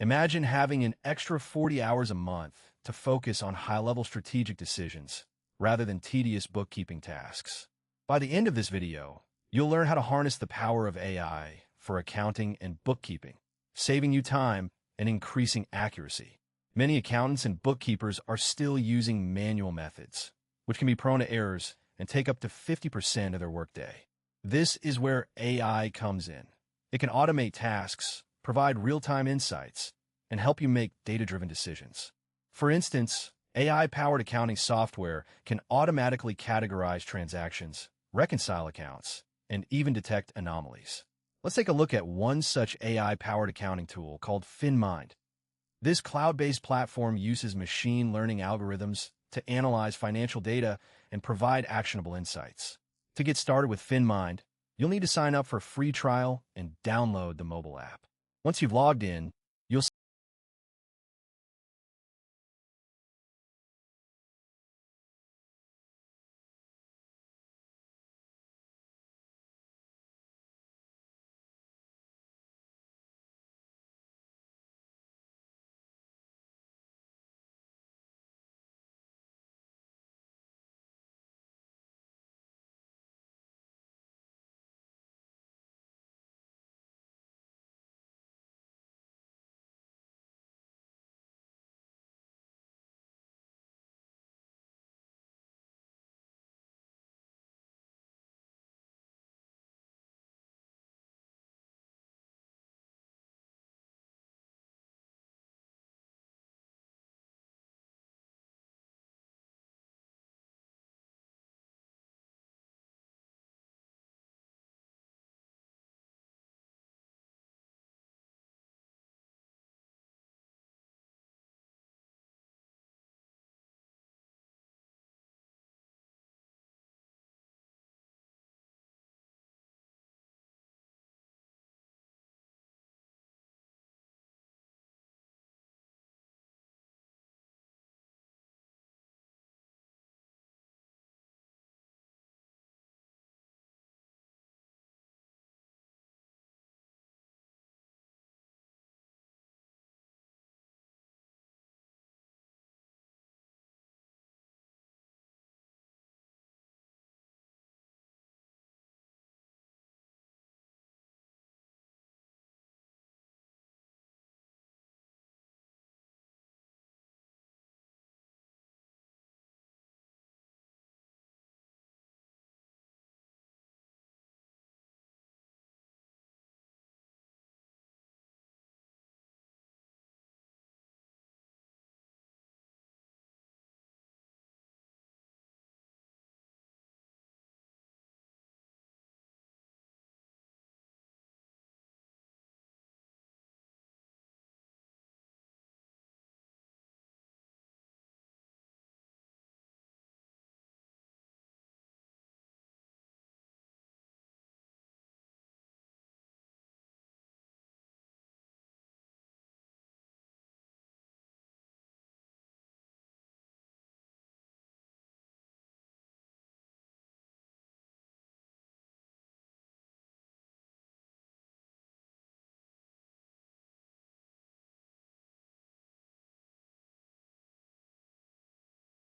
Imagine having an extra 40 hours a month to focus on high-level strategic decisions rather than tedious bookkeeping tasks. By the end of this video, you'll learn how to harness the power of AI for accounting and bookkeeping, saving you time and increasing accuracy. Many accountants and bookkeepers are still using manual methods, which can be prone to errors and take up to 50% of their workday. This is where AI comes in. It can automate tasks, provide real-time insights, and help you make data-driven decisions. For instance, AI-powered accounting software can automatically categorize transactions, reconcile accounts, and even detect anomalies. Let's take a look at one such AI-powered accounting tool called FinMind. This cloud-based platform uses machine learning algorithms to analyze financial data and provide actionable insights. To get started with FinMind, you'll need to sign up for a free trial and download the mobile app. Once you've logged in,